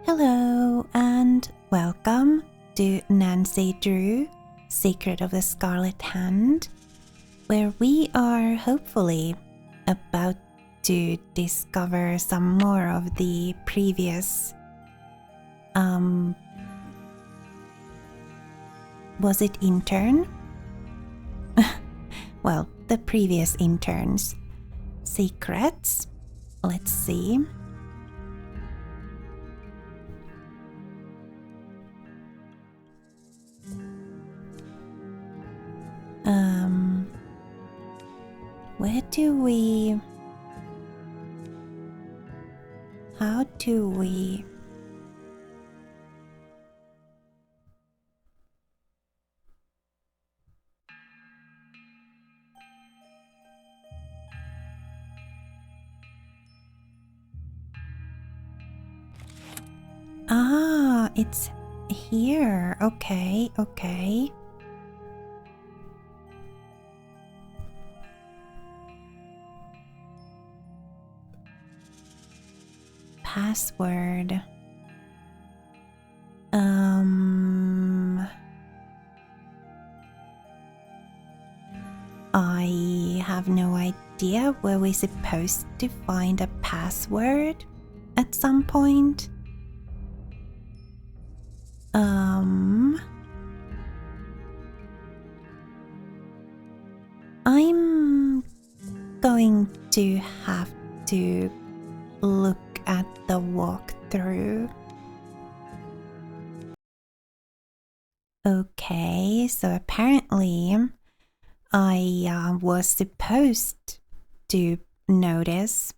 Hello and welcome to Nancy Drew, Secret of the Scarlet Hand, where we are hopefully about to discover some more of the previous was it intern? Well, the previous intern's secrets. Let's see. Where do we... How do we... Ah, it's here. Okay. Password. I have no idea. Were we supposed to find a password at some point? I'm going to have to look at the walkthrough. Okay, so apparently I was supposed to notice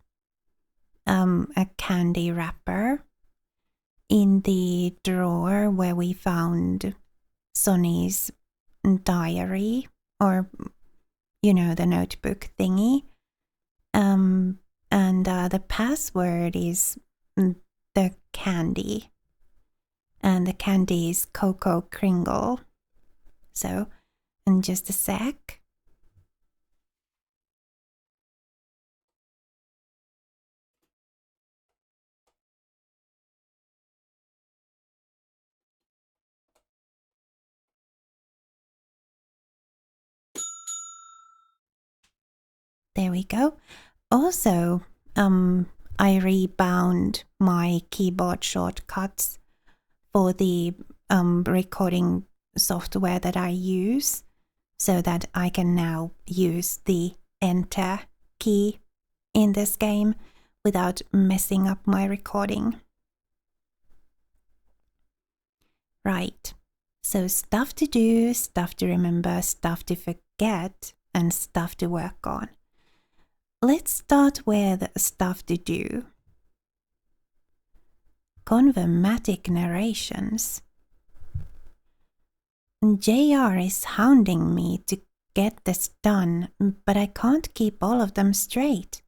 a candy wrapper in the drawer where we found Sonny's diary, or the notebook thingy. And the password is the candy, and the candy is Cocoa Kringle. So, in just a sec. There we go. Also, I rebound my keyboard shortcuts for the recording software that I use, so that I can now use the Enter key in this game without messing up my recording. Right, so stuff to do, stuff to remember, stuff to forget, and stuff to work on. Let's start with stuff to do. Convermatic narrations. JR is hounding me to get this done, but I can't keep all of them straight.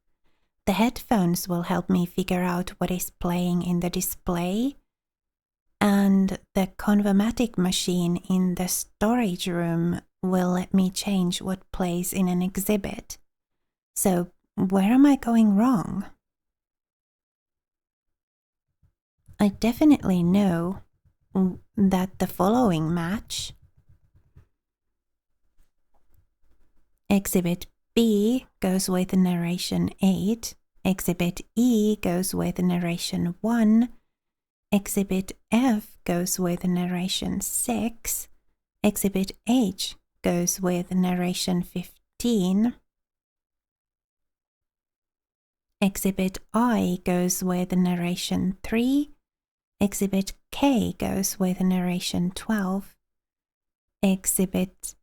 The headphones will help me figure out what is playing in the display, and the convermatic machine in the storage room will let me change what plays in an exhibit. So, where am I going wrong? I definitely know that the following match. Exhibit B goes with narration 8, Exhibit E goes with narration 1, Exhibit F goes with narration 6, Exhibit H goes with narration 15, Exhibit I goes with narration 3, Exhibit K goes with narration 12, Exhibit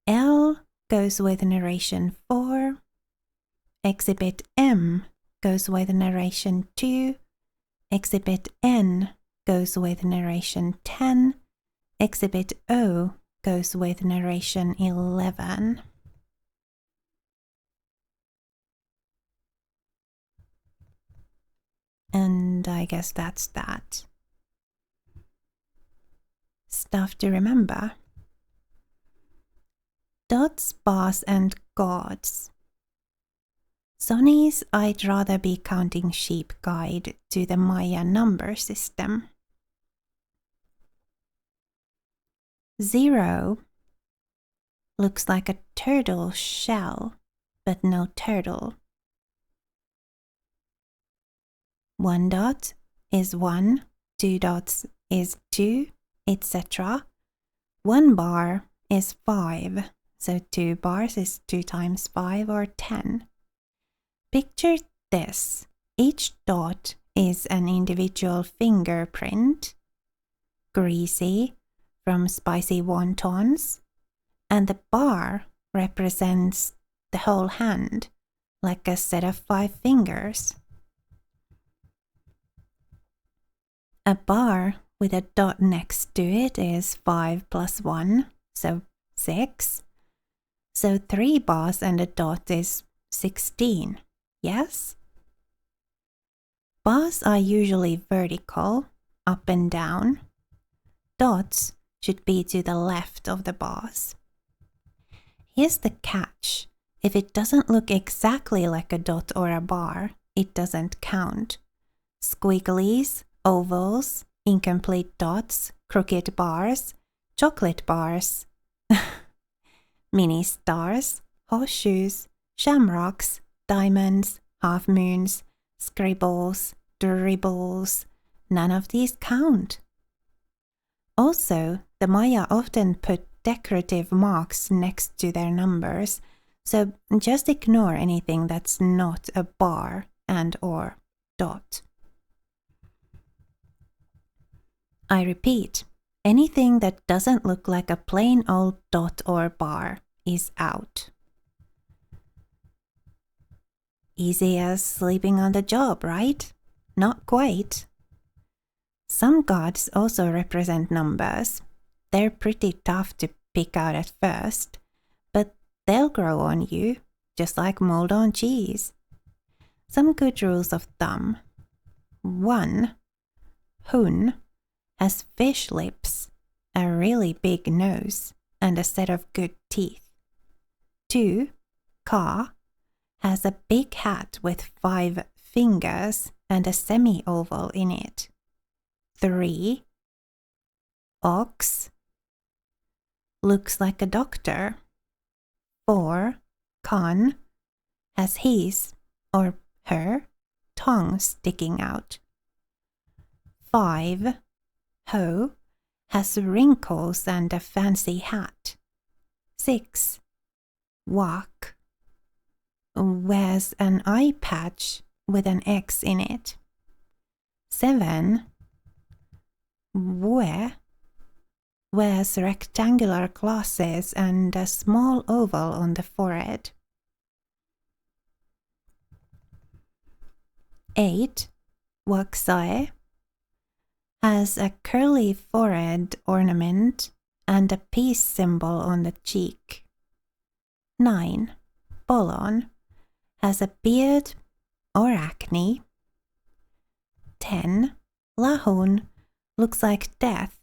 L goes with narration 4, Exhibit M goes with narration 2, Exhibit N goes with narration 10, Exhibit O goes with narration 11. And I guess that's that. Stuff to remember. Dots, bars, and gods. Sonny's I'd rather be counting sheep guide to the Maya number system. 0 looks like a turtle shell, but no turtle. 1 dot is 1, 2 dots is 2, etc. 1 bar is 5, so 2 bars is 2 times 5 or 10. Picture this. Each dot is an individual fingerprint, greasy from spicy wontons, and the bar represents the whole hand, like a set of 5 fingers. A bar with a dot next to it is 5 plus 1, so 6. So 3 bars and a dot is 16, yes? Bars are usually vertical, up and down. Dots should be to the left of the bars. Here's the catch. If it doesn't look exactly like a dot or a bar, it doesn't count. Squigglies, ovals, incomplete dots, crooked bars, chocolate bars, mini stars, horseshoes, shamrocks, diamonds, half moons, scribbles, dribbles, none of these count. Also, the Maya often put decorative marks next to their numbers, so just ignore anything that's not a bar and or dot. I repeat, anything that doesn't look like a plain old dot or bar is out. Easy as sleeping on the job, right? Not quite. Some gods also represent numbers. They're pretty tough to pick out at first, but they'll grow on you, just like mold on cheese. Some good rules of thumb. 1. Hun has fish lips, a really big nose, and a set of good teeth. 2. Ka has a big hat with 5 fingers and a semi-oval in it. 3. Ox looks like a doctor. 4. Kan has his or her tongue sticking out. 5. Ho has wrinkles and a fancy hat. 6. Wak wears an eye patch with an X in it. 7. Wue wears rectangular glasses and a small oval on the forehead. 8. Waksae has a curly forehead ornament and a peace symbol on the cheek. 9. Bolon has a beard or acne. 10. Lahun looks like death,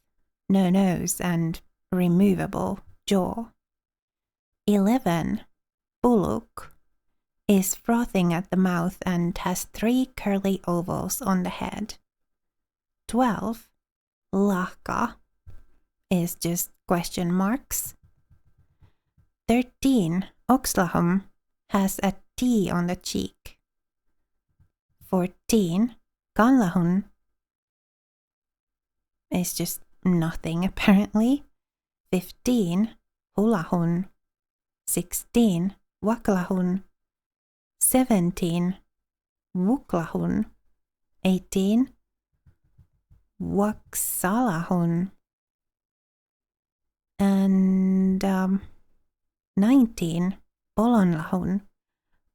no nose and removable jaw. 11. Buluk is frothing at the mouth and has 3 curly ovals on the head. 12. Laka is just question marks. 13. Oxlahum has a T on the cheek. 14. Kanlahun is just nothing apparently. 15. Hulahun. 16. Waklahun. 17. Wuklahun. 18. Waksalahun. And 19. Bolonlahun.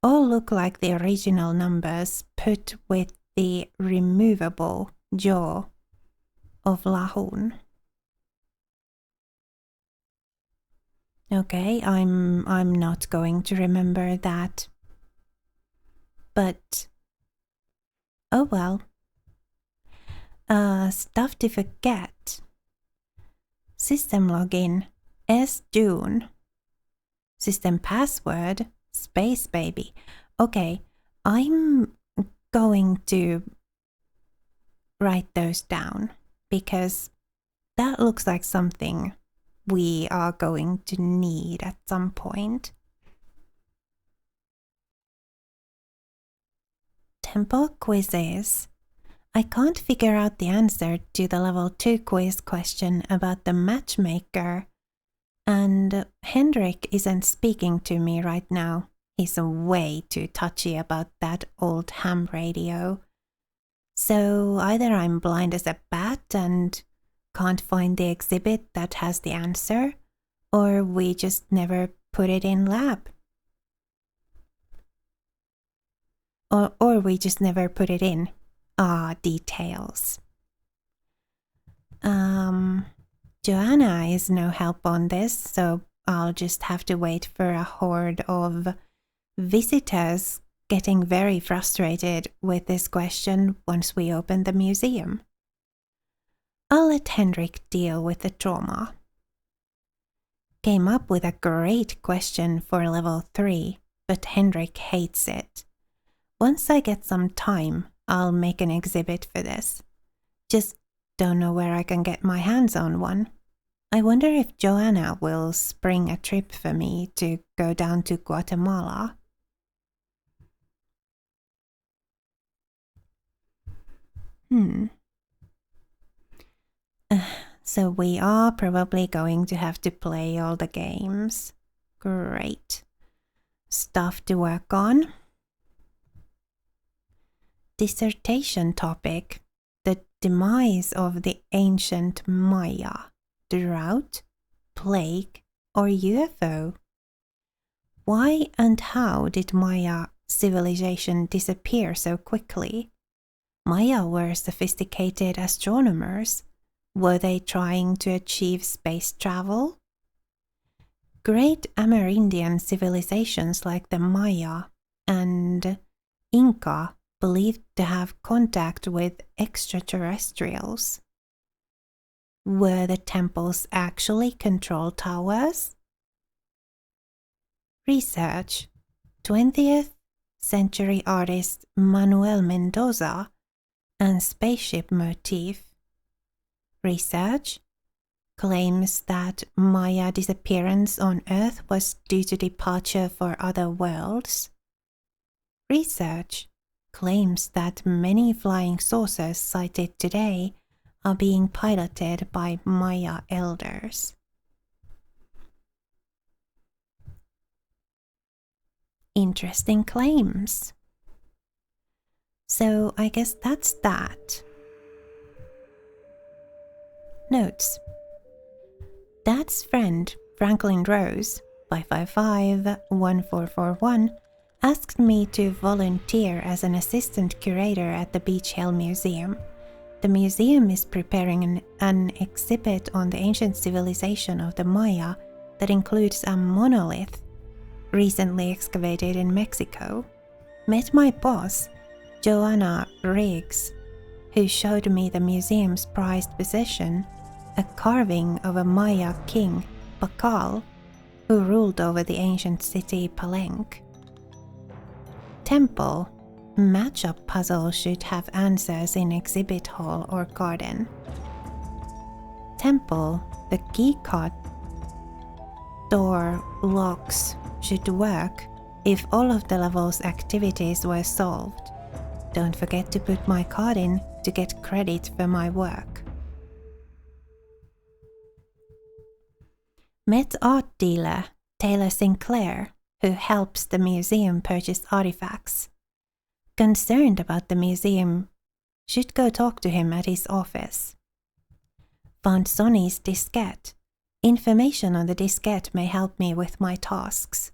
All look like the original numbers put with the removable jaw of Lahun. Okay, I'm not going to remember that. But oh well. Stuff to forget. System login S June. System password space baby. Okay, I'm going to write those down because that looks like something we are going to need at some point. Temple quizzes. I can't figure out the answer to the level 2 quiz question about the matchmaker, and Henrik isn't speaking to me right now. He's way too touchy about that old ham radio. So either I'm blind as a bat and can't find the exhibit that has the answer, or we just never put it in lab. Or we just never put it in. Details. Joanna is no help on this, so I'll just have to wait for a horde of visitors getting very frustrated with this question once we open the museum. I'll let Henrik deal with the trauma. Came up with a great question for level 3, but Henrik hates it. Once I get some time, I'll make an exhibit for this. Just don't know where I can get my hands on one. I wonder if Joanna will spring a trip for me to go down to Guatemala. So we are probably going to have to play all the games. Great. Stuff to work on. Dissertation topic: the demise of the ancient Maya. Drought, plague, or UFO? Why and how did Maya civilization disappear so quickly? Maya were sophisticated astronomers. Were they trying to achieve space travel? Great Amerindian civilizations like the Maya and Inca believed to have contact with extraterrestrials. Were the temples actually control towers? Research: 20th century artist Manuel Mendoza and spaceship motif. Research: claims that Maya disappearance on Earth was due to departure for other worlds. Research: claims that many flying saucers sighted today are being piloted by Maya elders. Interesting claims. So I guess that's that. Notes: Dad's friend, Franklin Rose, 555-1441, asked me to volunteer as an assistant curator at the Beach Hill Museum. The museum is preparing an exhibit on the ancient civilization of the Maya that includes a monolith recently excavated in Mexico. Met my boss, Joanna Riggs, who showed me the museum's prized possession, a carving of a Maya king, Pakal, who ruled over the ancient city Palenque. Temple: matchup puzzle should have answers in exhibit hall or garden. Temple: the keycard door locks should work if all of the level's activities were solved. Don't forget to put my card in to get credit for my work. Met art dealer Taylor Sinclair, who helps the museum purchase artifacts. Concerned about the museum, should go talk to him at his office. Found Sonny's diskette. Information on the diskette may help me with my tasks.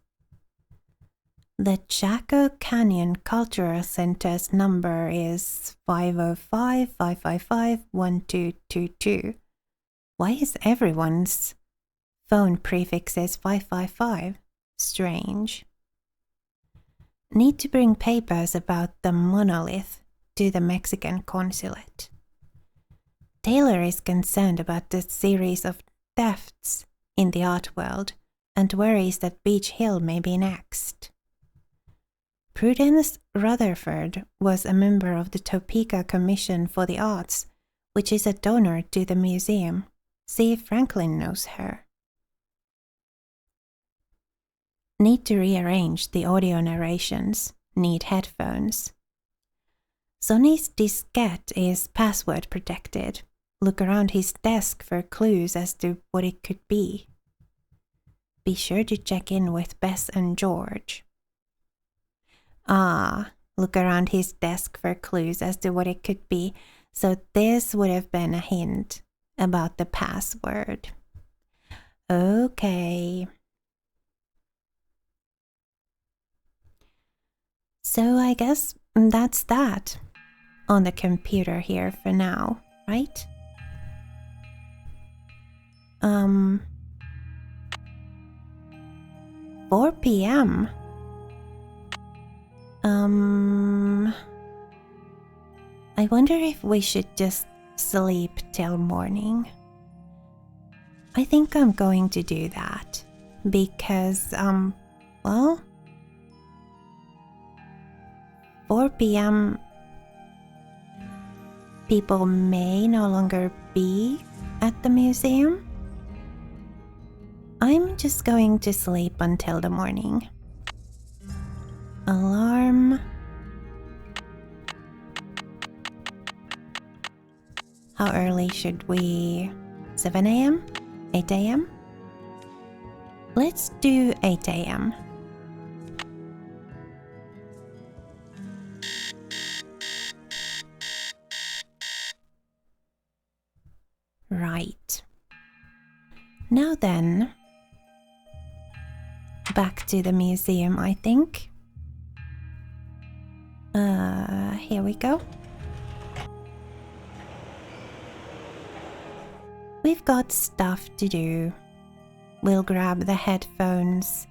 The Chaco Canyon Cultural Center's number is 505-555-1222. Why is everyone's phone prefixes 555? Strange. Need to bring papers about the monolith to the Mexican consulate. Taylor is concerned about the series of thefts in the art world and worries that Beach Hill may be next. Prudence Rutherford was a member of the Topeka Commission for the Arts, which is a donor to the museum. See if Franklin knows her. Need to rearrange the audio narrations. Need headphones. Sonny's diskette is password protected. Look around his desk for clues as to what it could be. Be sure to check in with Bess and George. Look around his desk for clues as to what it could be. So this would have been a hint about the password. Okay. So I guess that's that on the computer here for now, right? 4 p.m. I wonder if we should just sleep till morning. I think I'm going to do that because, 4 p.m. people may no longer be at the museum. I'm just going to sleep until the morning. Alarm. How early should we? 7 a.m.? 8 a.m.? Let's do 8 a.m. Right. Now then, back to the museum, I think. Here we go. We've got stuff to do. We'll grab the headphones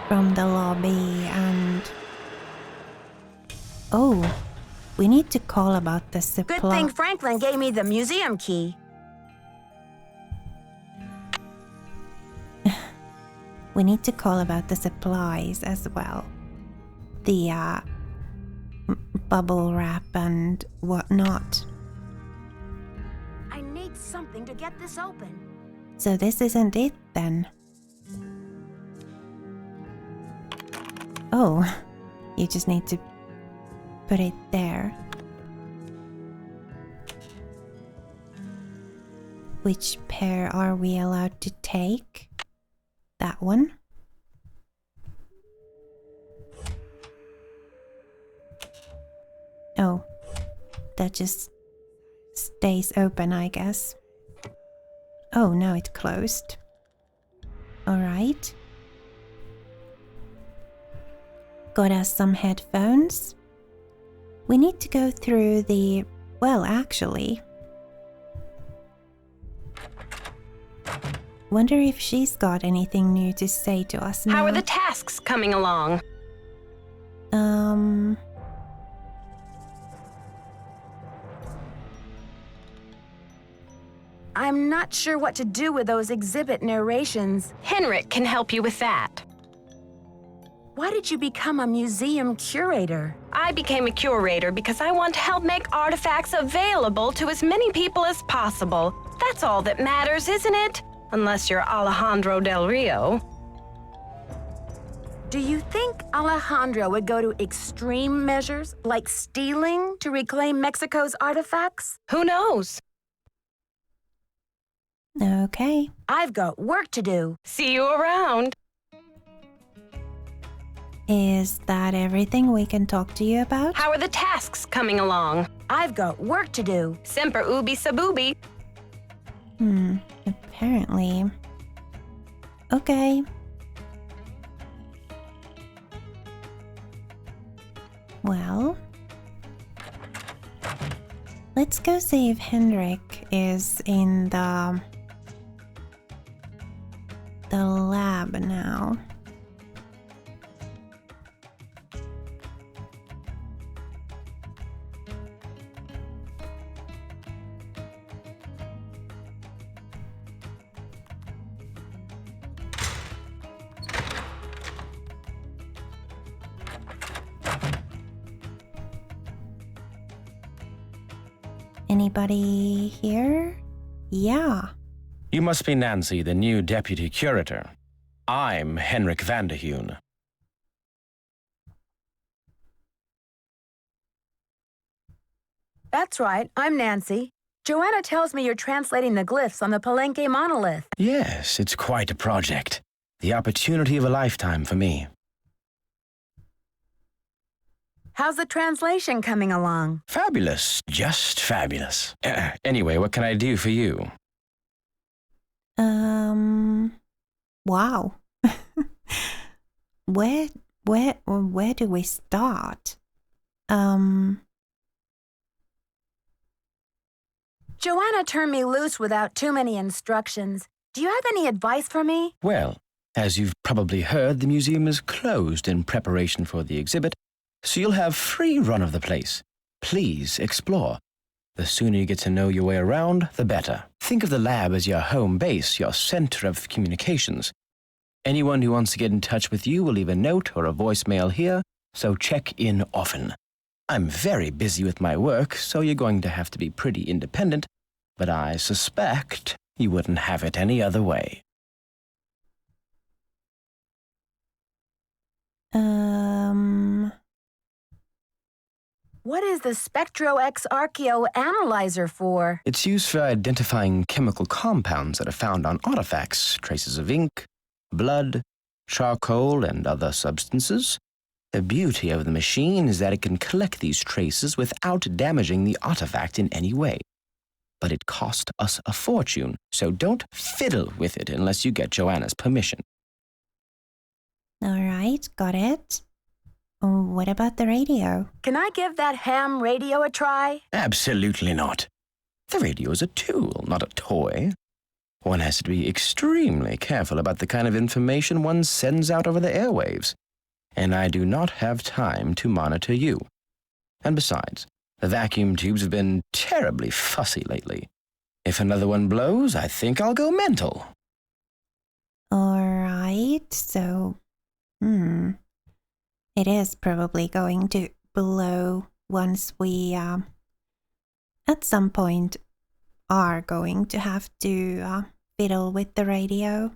from the lobby and... Oh, we need to call about the supply... Good thing Franklin gave me the museum key. We need to call about the supplies as well. The bubble wrap and whatnot. I need something to get this open. So this isn't it then. Oh, you just need to put it there. Which pair are we allowed to take? That one. Oh, that just stays open, I guess. Oh, now it closed. Alright. Got us some headphones. We need to go through the... Well, actually... Wonder if she's got anything new to say to us now. How are the tasks coming along? I'm not sure what to do with those exhibit narrations. Henrik can help you with that. Why did you become a museum curator? I became a curator because I want to help make artifacts available to as many people as possible. That's all that matters, isn't it? Unless you're Alejandro Del Rio. Do you think Alejandro would go to extreme measures, like stealing, to reclaim Mexico's artifacts? Who knows? Okay. I've got work to do. See you around. Is that everything we can talk to you about? How are the tasks coming along? I've got work to do. Semper ubi sub ubi. Apparently. Okay. Well, let's go see if Henrik is in the lab now. Anybody here? Yeah. You must be Nancy, the new deputy curator. I'm Henrik Vanderheun. That's right, I'm Nancy. Joanna tells me you're translating the glyphs on the Palenque monolith. Yes, it's quite a project. The opportunity of a lifetime for me. How's the translation coming along? Fabulous, just fabulous. Anyway, what can I do for you? Wow. Where do we start? Joanna turned me loose without too many instructions. Do you have any advice for me? Well, as you've probably heard, the museum is closed in preparation for the exhibit, so you'll have free run of the place. Please explore. The sooner you get to know your way around, the better. Think of the lab as your home base, your center of communications. Anyone who wants to get in touch with you will leave a note or a voicemail here, so check in often. I'm very busy with my work, so you're going to have to be pretty independent, but I suspect you wouldn't have it any other way. What is the SpectroX-Archeo analyzer for? It's used for identifying chemical compounds that are found on artifacts, traces of ink, blood, charcoal, and other substances. The beauty of the machine is that it can collect these traces without damaging the artifact in any way. But it cost us a fortune, so don't fiddle with it unless you get Joanna's permission. All right, got it. What about the radio? Can I give that ham radio a try? Absolutely not. The radio is a tool, not a toy. One has to be extremely careful about the kind of information one sends out over the airwaves. And I do not have time to monitor you. And besides, the vacuum tubes have been terribly fussy lately. If another one blows, I think I'll go mental. All right, so, it is probably going to blow once we, at some point, are going to have to fiddle with the radio.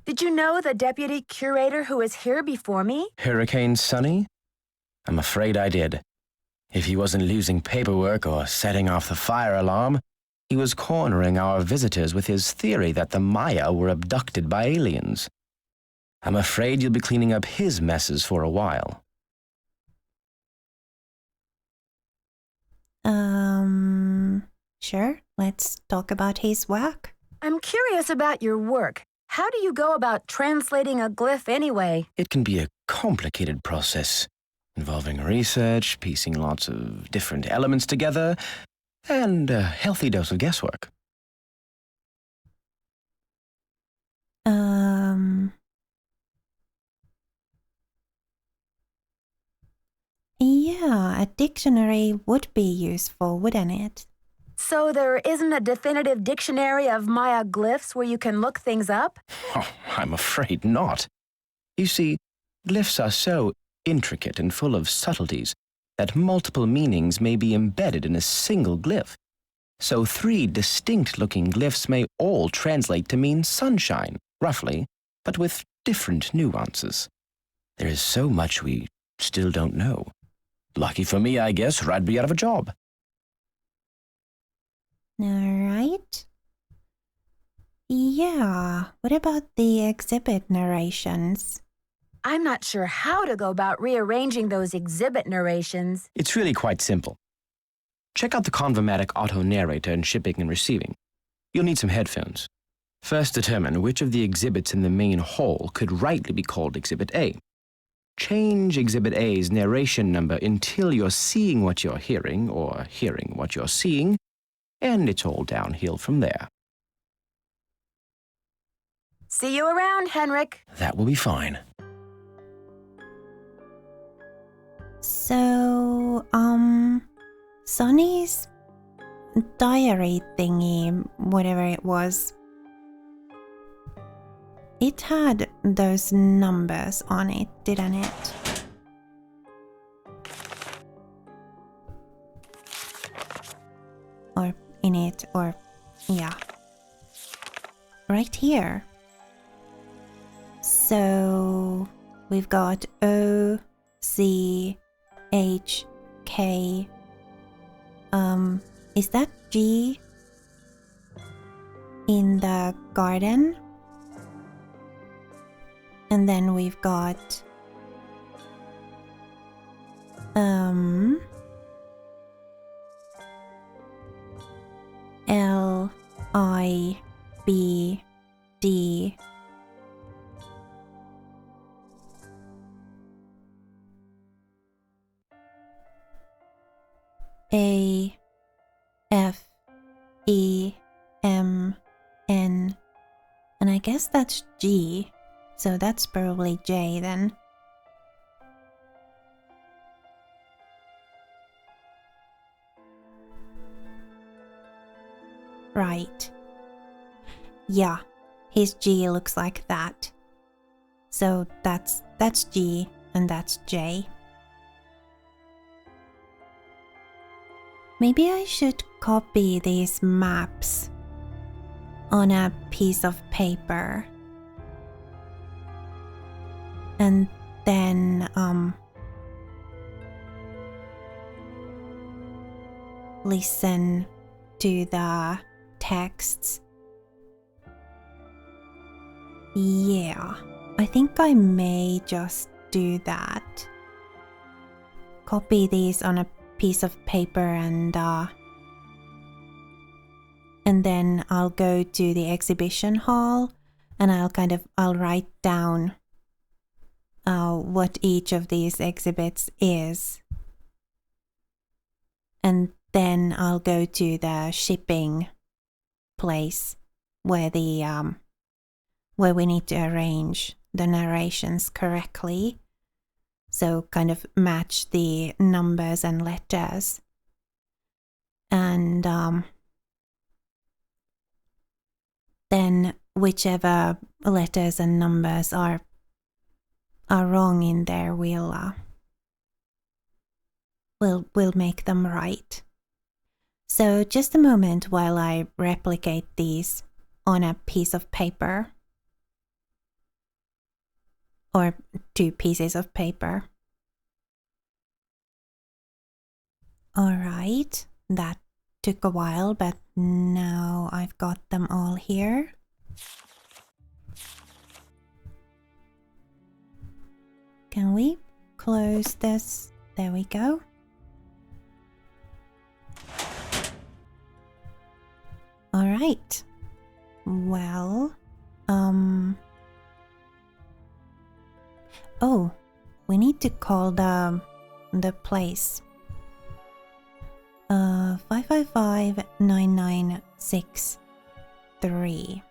Did you know the deputy curator who was here before me? Hurricane Sunny? I'm afraid I did. If he wasn't losing paperwork or setting off the fire alarm, he was cornering our visitors with his theory that the Maya were abducted by aliens. I'm afraid you'll be cleaning up his messes for a while. Sure, let's talk about his work. I'm curious about your work. How do you go about translating a glyph anyway? It can be a complicated process, involving research, piecing lots of different elements together, and a healthy dose of guesswork. Yeah, a dictionary would be useful, wouldn't it? So there isn't a definitive dictionary of Maya glyphs where you can look things up? Oh, I'm afraid not. You see, glyphs are so intricate and full of subtleties that multiple meanings may be embedded in a single glyph. So 3 distinct-looking glyphs may all translate to mean sunshine, roughly, but with different nuances. There is so much we still don't know. Lucky for me, I guess, or I'd be out of a job. All right. Yeah, what about the exhibit narrations? I'm not sure how to go about rearranging those exhibit narrations. It's really quite simple. Check out the Convermatic auto narrator in shipping and receiving. You'll need some headphones. First, determine which of the exhibits in the main hall could rightly be called Exhibit A. Change Exhibit A's narration number until you're seeing what you're hearing or hearing what you're seeing, and it's all downhill from there. See you around, Henrik. That will be fine. So, Sonny's diary thingy, whatever it was, It had those numbers on it, didn't it? Or in it, or yeah. Right here. So we've got O, C, H, K. Is that G in the garden? And then we've got L, I, B, D. A, F, E, M, N. And I guess that's G, so that's probably J then. Right. Yeah, his G looks like that. So that's G and that's J. Maybe I should copy these maps on a piece of paper and then listen to the texts. Yeah, I think I may just do that. Copy these on a piece of paper and then I'll go to the exhibition hall and I'll write down what each of these exhibits is. And then I'll go to the shipping place where where we need to arrange the narrations correctly. So kind of match the numbers and letters. And then whichever letters and numbers are wrong in there, we'll make them right. So just a moment while I replicate these on a piece of paper. Or 2 pieces of paper. Alright, that took a while, but now I've got them all here. Can we close this? There we go. Alright. Well, oh, we need to call the place. 555-9963.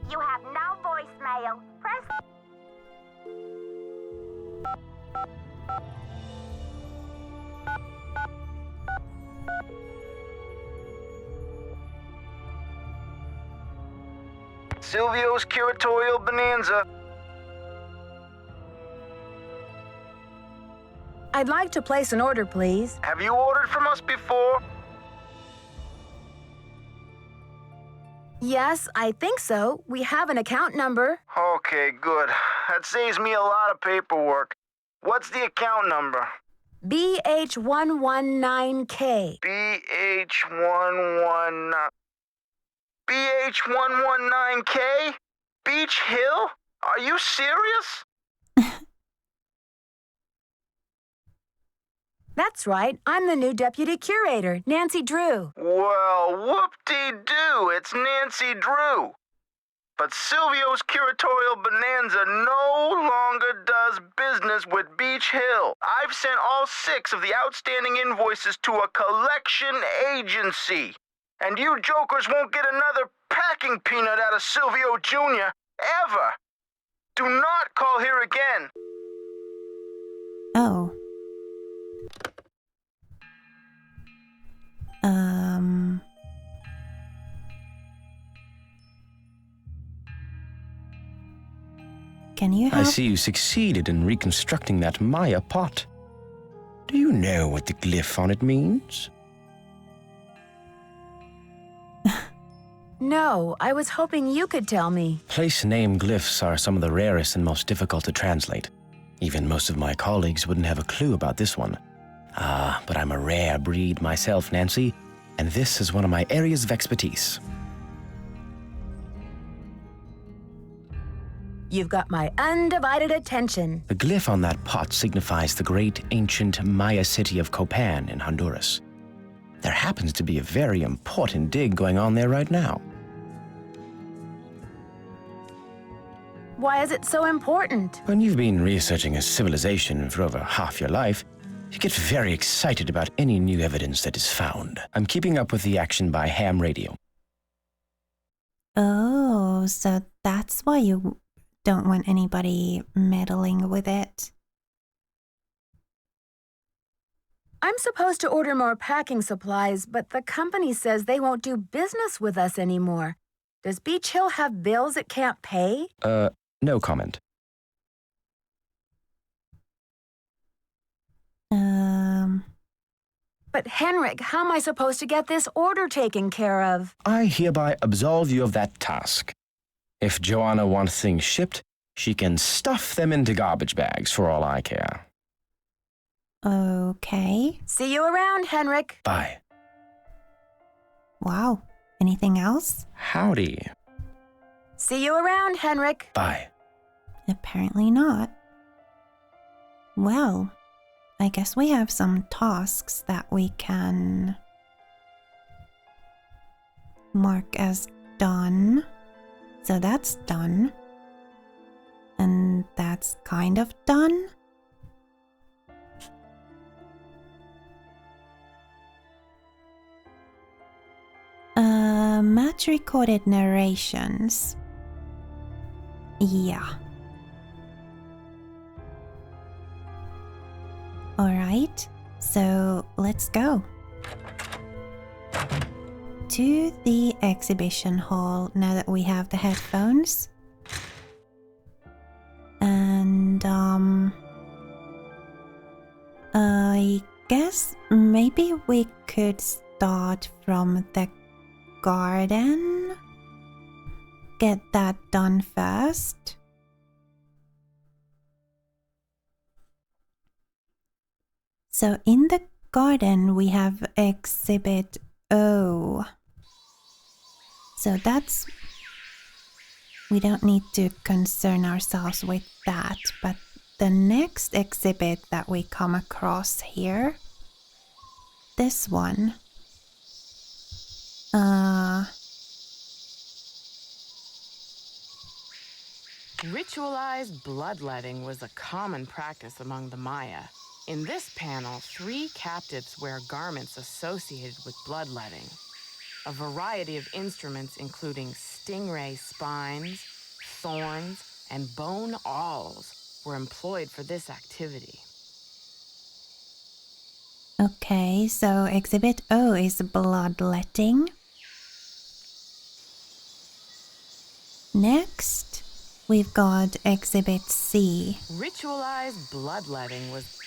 You have no voicemail. Press. Silvio's curatorial bonanza. I'd like to place an order, please. Have you ordered from us before? Yes, I think so. We have an account number. Okay, good. That saves me a lot of paperwork. What's the account number? BH119K. BH119K? Beach Hill? Are you serious? That's right. I'm the new deputy curator, Nancy Drew. Well, whoop-de-doo, it's Nancy Drew. But Silvio's curatorial bonanza no longer does business with Beach Hill. I've sent all 6 of the outstanding invoices to a collection agency. And you jokers won't get another packing peanut out of Silvio Jr. ever. Do not call here again. Oh. Can you I help? see you succeeded in reconstructing that Maya pot. Do you know what the glyph on it means? No, I was hoping you could tell me. Place name glyphs are some of the rarest and most difficult to translate. Even most of my colleagues wouldn't have a clue about this one. But I'm a rare breed myself, Nancy, and this is one of my areas of expertise. You've got my undivided attention. The glyph on that pot signifies the great ancient Maya city of Copan in Honduras. There happens to be a very important dig going on there right now. Why is it so important? When you've been researching a civilization for over half your life, you get very excited about any new evidence that is found. I'm keeping up with the action by ham radio. Oh, so that's why you don't want anybody meddling with it. I'm supposed to order more packing supplies, but the company says they won't do business with us anymore. Does Beach Hill have bills it can't pay? No comment. But Henrik, how am I supposed to get this order taken care of? I hereby absolve you of that task. If Joanna wants things shipped, she can stuff them into garbage bags for all I care. Okay. See you around, Henrik. Bye. Wow. Anything else? Howdy. See you around, Henrik. Bye. Apparently not. Well, I guess we have some tasks that we can mark as done. So that's done. And that's kind of done. Match recorded narrations. Yeah. Alright, so let's go. To the exhibition hall now that we have the headphones. And I guess maybe we could start from the garden. Get that done first. So in the garden we have exhibit O. So that's, we don't need to concern ourselves with that, but the next exhibit that we come across here, this one, Ritualized bloodletting was a common practice among the Maya. In this panel, 3 captives wear garments associated with bloodletting. A variety of instruments including stingray spines, thorns, and bone awls were employed for this activity. okay, so exhibit O is bloodletting. Next, we've got exhibit C. Ritualized bloodletting was...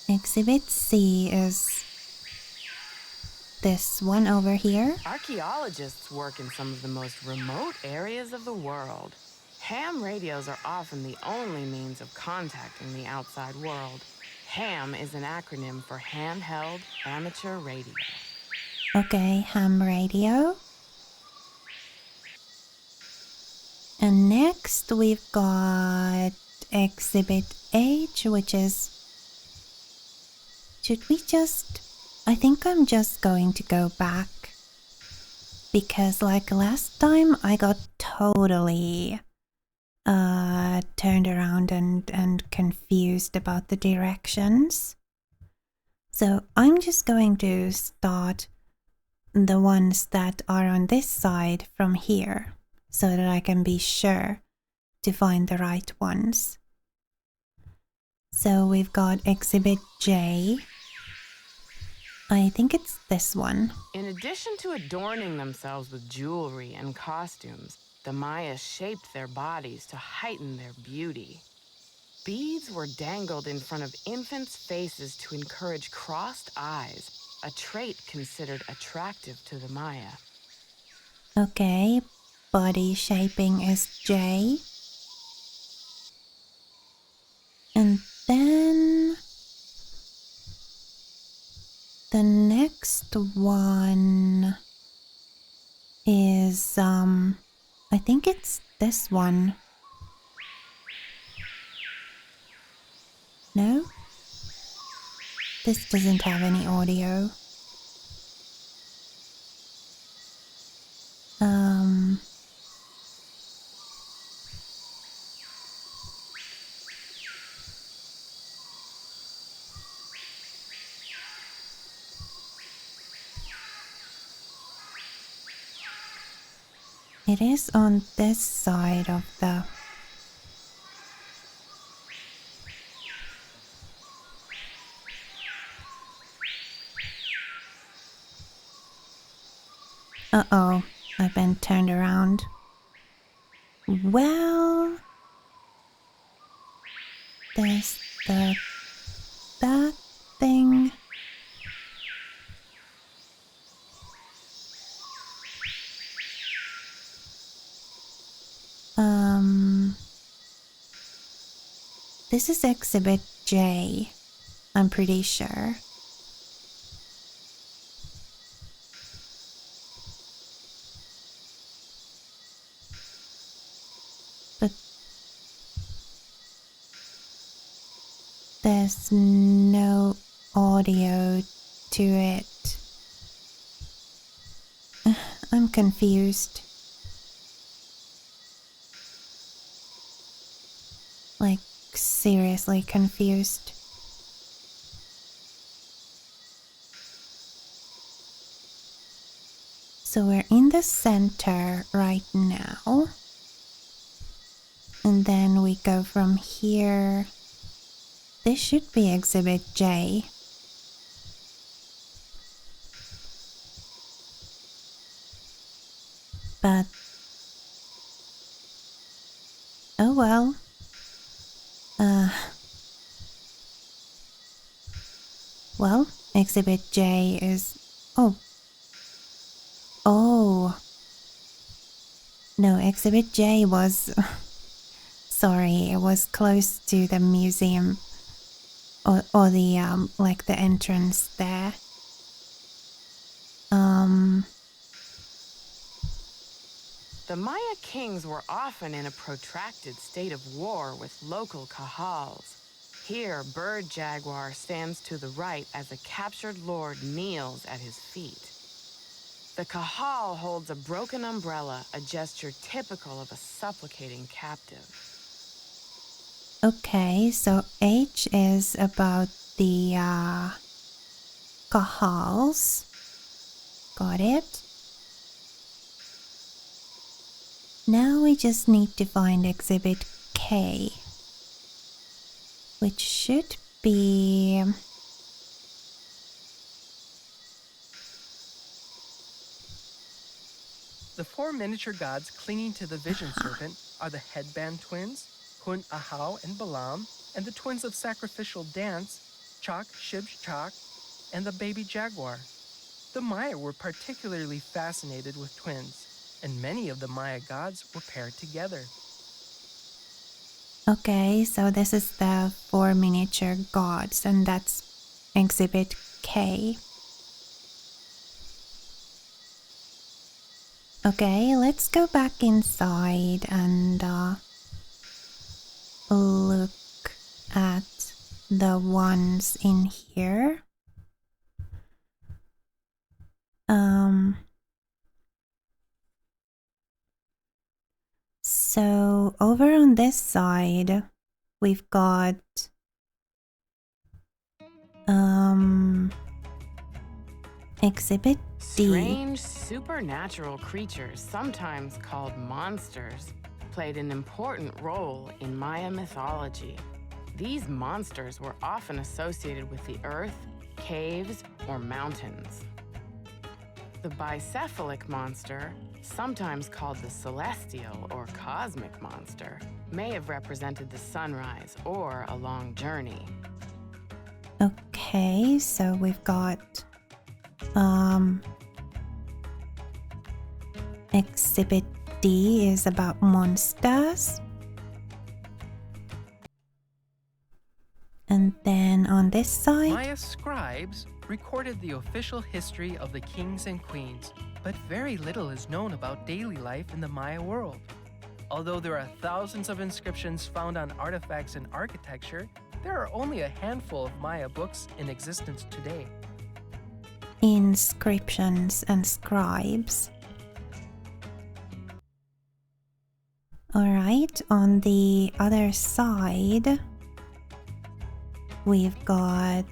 Exhibit C is this one over here. Archaeologists work in some of the most remote areas of the world. Ham radios are often the only means of contacting the outside world. HAM is an acronym for Handheld Amateur Radio. Okay, ham radio. And next we've got exhibit H, which is... Should we just... I think I'm just going to go back. Because like last time I got totally turned around and confused about the directions. So I'm just going to start the ones that are on this side from here, so that I can be sure to find the right ones. So we've got exhibit J. I think it's this one. In addition to adorning themselves with jewelry and costumes, the Maya shaped their bodies to heighten their beauty. Beads were dangled in front of infants' faces to encourage crossed eyes, a trait considered attractive to the Maya. Okay, body shaping is J. And then the next one is, I think it's this one. No? This doesn't have any audio. It is on this side of the... Uh-oh, I've been turned around. Well... There's that thing. This is exhibit J, I'm pretty sure. But there's no audio to it. I'm confused. Like, seriously confused. So we're in the center right now. And then we go from here. This should be exhibit J. But oh well. Well, exhibit J is... Oh. No, exhibit J was... Sorry, it was close to the museum. Or the, like the entrance there. The Maya kings were often in a protracted state of war with local kahals. Here, Bird Jaguar stands to the right as a captured lord kneels at his feet. The kahal holds a broken umbrella, a gesture typical of a supplicating captive. Okay, so H is about the kahals. Got it. Now we just need to find exhibit K, which should be... The four miniature gods clinging to the vision serpent are the headband twins, Hun Ahau and Balaam, and the twins of sacrificial dance, Chak, Shib, Chak, and the baby jaguar. The Maya were particularly fascinated with twins, and many of the Maya gods were paired together. Okay, so this is the four miniature gods, and that's exhibit K. Okay, let's go back inside and look at the ones in here. So over on this side, we've got exhibit D. Strange supernatural creatures, sometimes called monsters, played an important role in Maya mythology. These monsters were often associated with the earth, caves, or mountains. The bicephalic monster, sometimes called the celestial or cosmic monster, may have represented the sunrise or a long journey. Okay, so we've got Exhibit D is about monsters. And then on this side, Maya scribes recorded the official history of the kings and queens, but very little is known about daily life in the Maya world. Although there are thousands of inscriptions found on artifacts and architecture, there are only a handful of Maya books in existence today. inscriptions and scribes. Alright, on the other side, we've got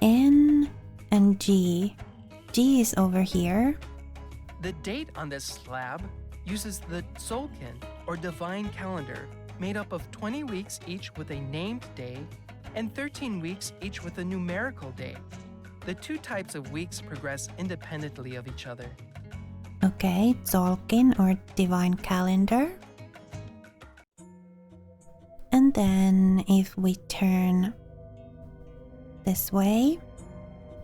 N and G. G is over here. The date on this slab uses the Tzolk'in, or divine calendar, made up of 20 weeks each with a named day and 13 weeks each with a numerical day. The two types of weeks progress independently of each other. Okay, Tzolk'in or divine calendar. And then if we turn this way,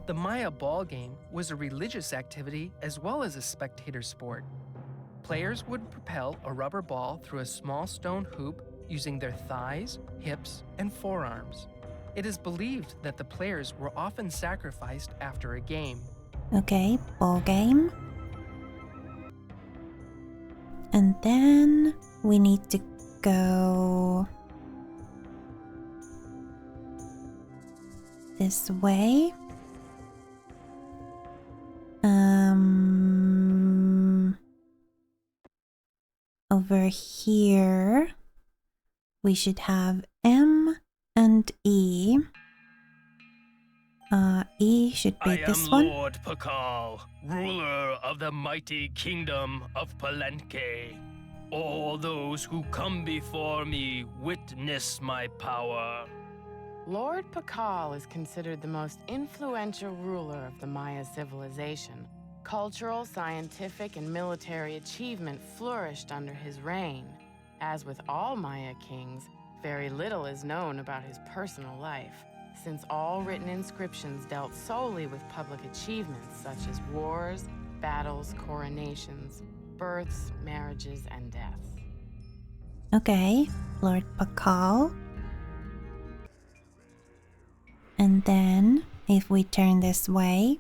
The Maya ball game was a religious activity as well as a spectator sport. Players would propel a rubber ball through a small stone hoop using their thighs, hips, and forearms. It is believed that the players were often sacrificed after a game. okay, ball game. And then we need to go this way. Over here, we should have M and E. E should be this one. Lord Pakal, ruler of the mighty kingdom of Palenque. All those who come before me witness my power. Lord Pakal is considered the most influential ruler of the Maya civilization. Cultural, scientific, and military achievement flourished under his reign. As with all Maya kings, very little is known about his personal life, since all written inscriptions dealt solely with public achievements such as wars, battles, coronations, births, marriages, and deaths. Okay, Lord Pakal. And then, if we turn this way,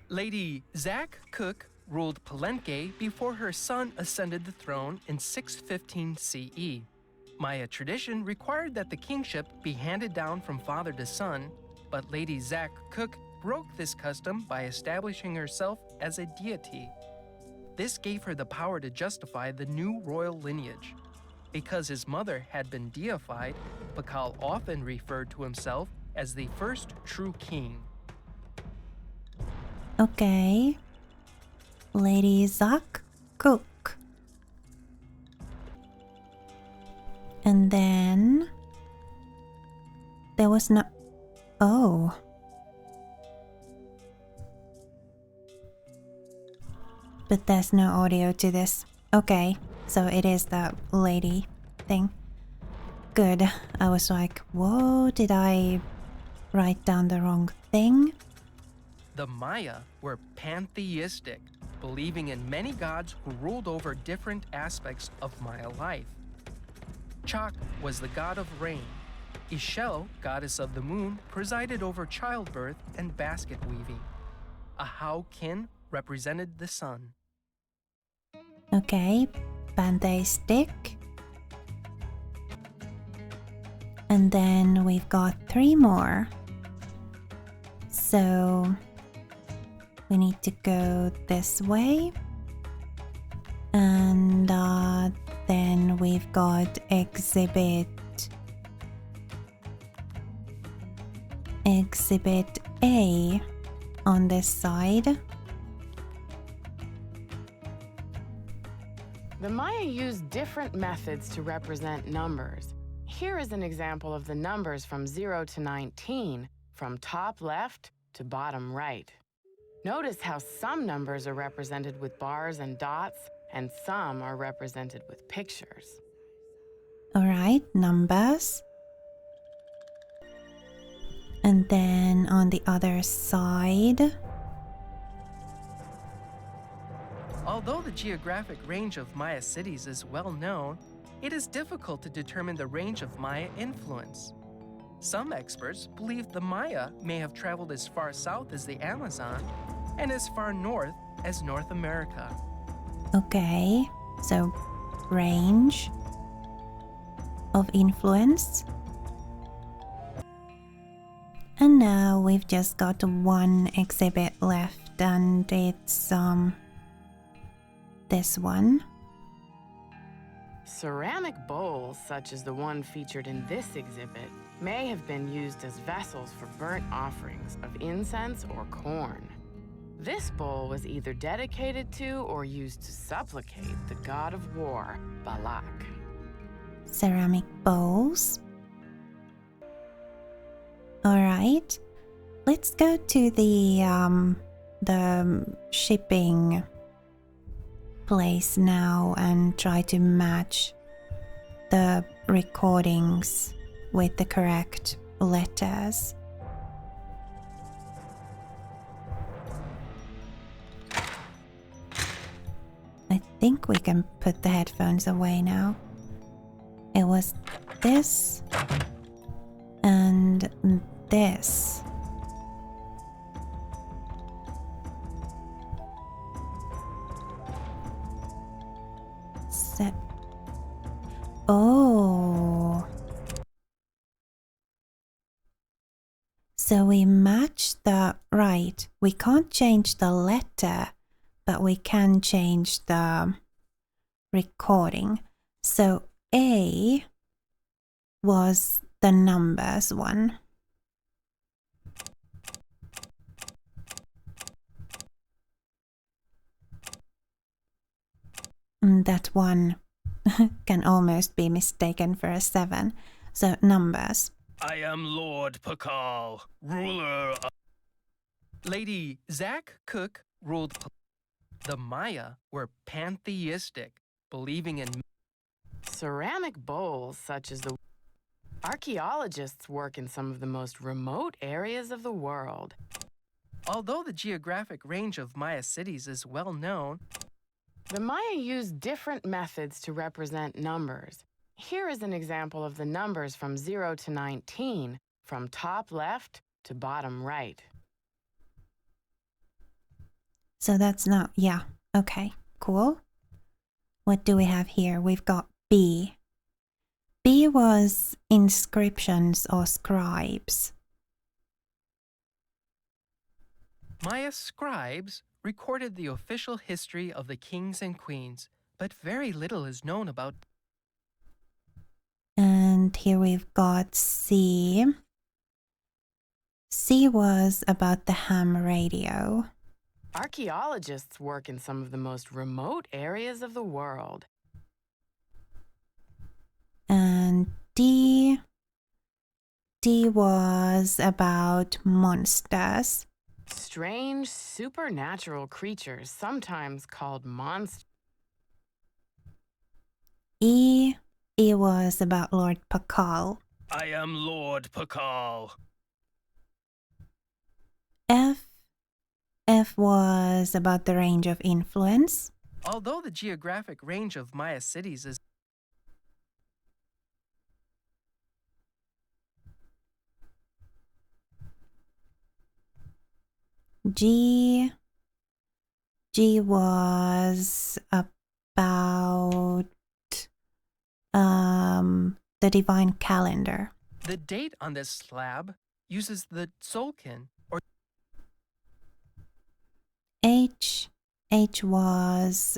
Lady Zak Cook ruled Palenque before her son ascended the throne in 615 CE. Maya tradition required that the kingship be handed down from father to son, but Lady Zak Cook broke this custom by establishing herself as a deity. This gave her the power to justify the new royal lineage. Because his mother had been deified, Pakal often referred to himself as the first true king. okay, Lady Zak Cook. And then there was no. Oh. But there's no audio to this. Okay, so it is the lady thing. Good. I was like, whoa, did I write down the wrong thing? The Maya were pantheistic, believing in many gods who ruled over different aspects of Maya life. Chak was the god of rain. Ixchel, goddess of the moon, presided over childbirth and basket weaving. Ahau Kin represented the sun. Okay, pantheistic. And then we've got 3 more. So we need to go this way. And then we've got Exhibit A on this side. The Maya used different methods to represent numbers. Here is an example of the numbers from 0 to 19, from top left to bottom right. Notice how some numbers are represented with bars and dots, and some are represented with pictures. Alright, numbers. And then on the other side. Although the geographic range of Maya cities is well known, it is difficult to determine the range of Maya influence. Some experts believe the Maya may have traveled as far south as the Amazon and as far north as North America. Okay, so range of influence. And now we've just got one exhibit left, and it's this one. Ceramic bowls, such as the one featured in this exhibit, may have been used as vessels for burnt offerings of incense or corn. This bowl was either dedicated to or used to supplicate the god of war, Balak. Ceramic bowls. Alright, let's go to the shipping place now and try to match the recordings with the correct letters. I think we can put the headphones away now. It was this and this. Oh. So we match the right. We can't change the letter, but we can change the recording. So A was the numbers one. That one can almost be mistaken for a 7. So numbers. I am Lord Pakal, ruler of... Lady Zach Cook ruled. The Maya were pantheistic, believing in Ceramic bowls, such as the... Archaeologists work in some of the most remote areas of the world. Although the geographic range of Maya cities is well known, The Maya used different methods to represent numbers. Here is an example of the numbers from 0 to 19, from top left to bottom right. So that's not, yeah, okay, cool. What do we have here? We've got B. B was inscriptions or scribes. Maya scribes recorded the official history of the kings and queens, but very little is known about. And here we've got C. C was about the ham radio. Archaeologists work in some of the most remote areas of the world. And D. D was about monsters. Strange, supernatural creatures, sometimes called monsters. E. E was about Lord Pakal. I am Lord Pakal. F. F was about the range of influence. Although the geographic range of Maya cities is G. G was about the divine calendar. the date on this slab uses the Tzolk'in, or H. H was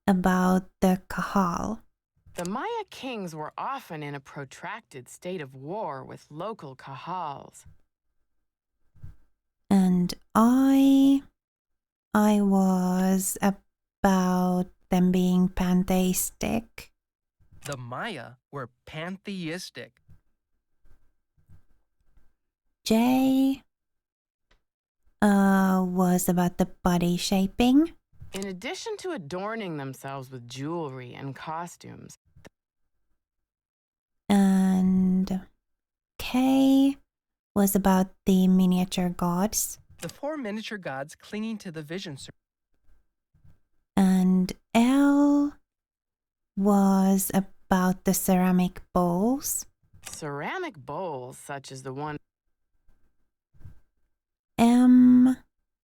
about the Kahal. The Maya kings were often in a protracted state of war with local Kahals. And I was about them being pantheistic. the Maya were pantheistic. J was about the body shaping. In addition to adorning themselves with jewelry and costumes, And K was about the miniature gods. The 4 miniature gods clinging to the vision serpent. And L was about the ceramic bowls. ceramic bowls such as the one M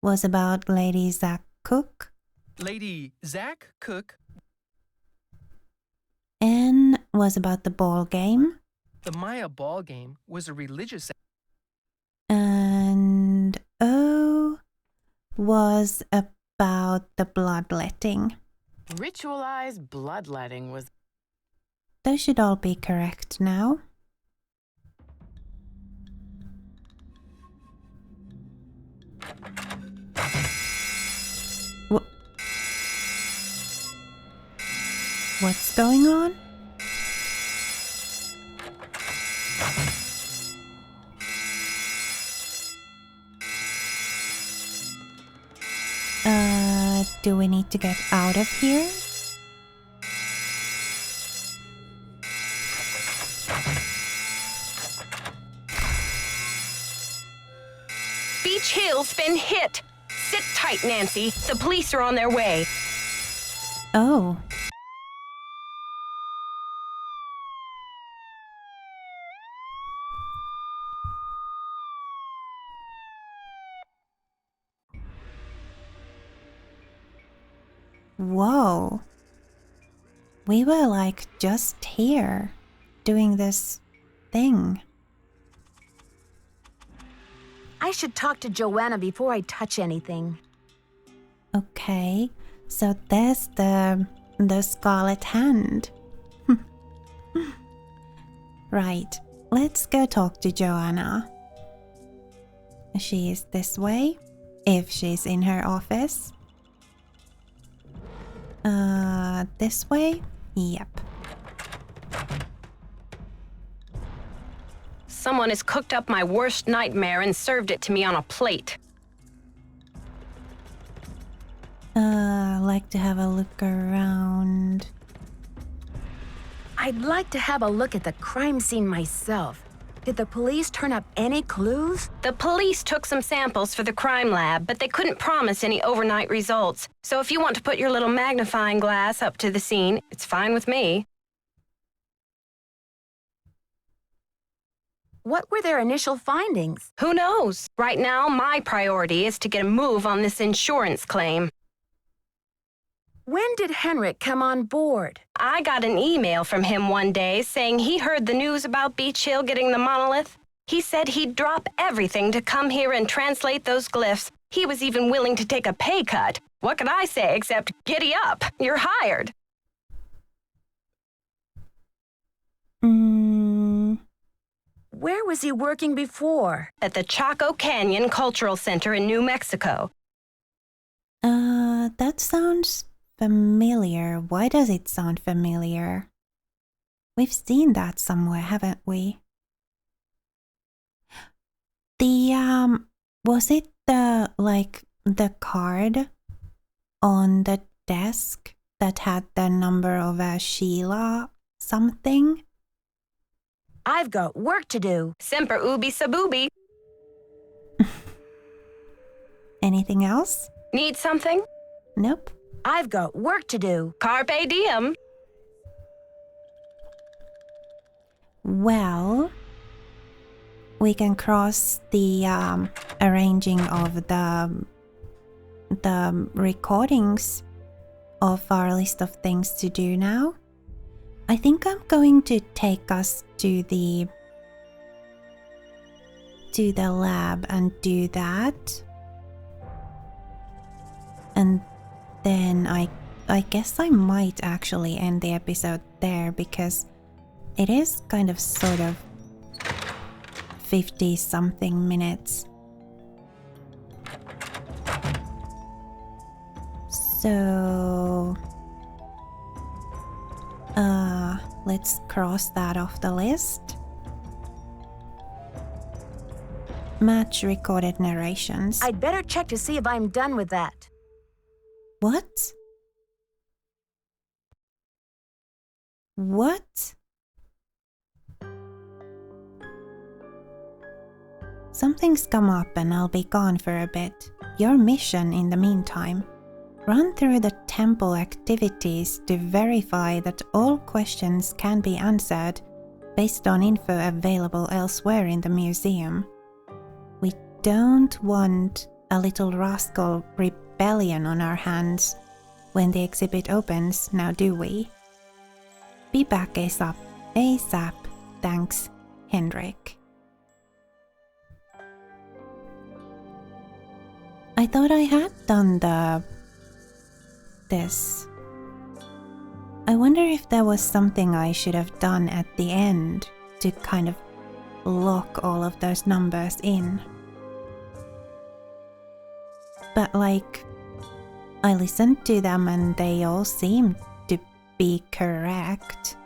was about Lady Zack Cook. Lady Zack Cook. N was about the ball game. The Maya ball game was a religious. And O was about the bloodletting. ritualized bloodletting was Those should all be correct now. What's going on? Do we need to get out of here? Beach Hill's been hit. Sit tight, Nancy. The police are on their way. Oh. Whoa. We were like just here doing this thing. I should talk to Joanna before I touch anything. Okay, so there's the Scarlet hand. Right, let's go talk to Joanna. She is this way, if she's in her office. This way? Yep. Someone has cooked up my worst nightmare and served it to me on a plate. Like to have a look around. I'd like to have a look at the crime scene myself. Did the police turn up any clues? The police took some samples for the crime lab, but they couldn't promise any overnight results. So if you want to put your little magnifying glass up to the scene, it's fine with me. What were their initial findings? Who knows? Right now, my priority is to get a move on this insurance claim. When did Henrik come on board? I got an email from him one day saying he heard the news about Beach Hill getting the monolith. He said he'd drop everything to come here and translate those glyphs. He was even willing to take a pay cut. What could I say except giddy up? You're hired. Where was he working before? At the Chaco Canyon Cultural Center in New Mexico. That sounds familiar. Why does it sound familiar? We've seen that somewhere, haven't we? Was it the card on the desk that had the number of Sheila something? I've got work to do. Semper ubi sub ubi. Anything else? Need something? Nope. I've got work to do. Carpe diem. Well, we can cross the arranging of the recordings of our list of things to do now. I think I'm going to take us to the lab and do that. And then I guess I might actually end the episode there because it is kind of sort of 50 something minutes. So let's cross that off the list. match recorded narrations. I'd better check to see if I'm done with that. What? What? Something's come up and I'll be gone for a bit. Your mission in the meantime. Run through the temple activities to verify that all questions can be answered based on info available elsewhere in the museum. We don't want a little rascal rebellion on our hands when the exhibit opens, now do we? Be back ASAP. ASAP. Thanks, Henrik. I thought I had done this. I wonder if there was something I should have done at the end to kind of lock all of those numbers in. But like, I listened to them and they all seemed to be correct.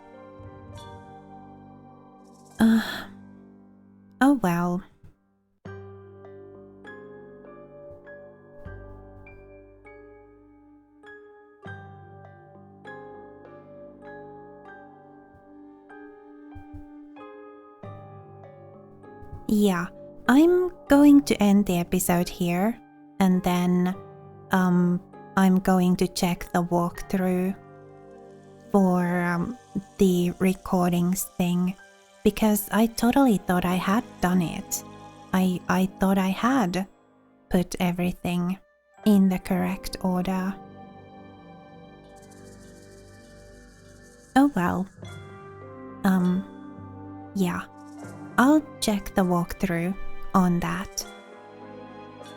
Oh well. Yeah, I'm going to end the episode here, and then I'm going to check the walkthrough for the recordings thing, because I totally thought I had done it. I thought I had put everything in the correct order. Oh well. Yeah. I'll check the walkthrough on that.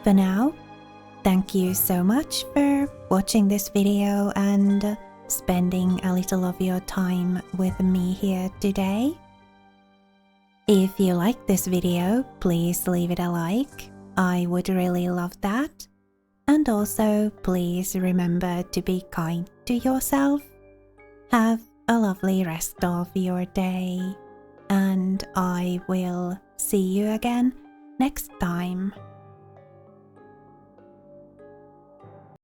For now, thank you so much for watching this video and spending a little of your time with me here today. If you like this video, please leave it a like. I would really love that. And also, please remember to be kind to yourself. Have a lovely rest of your day. And I will see you again next time.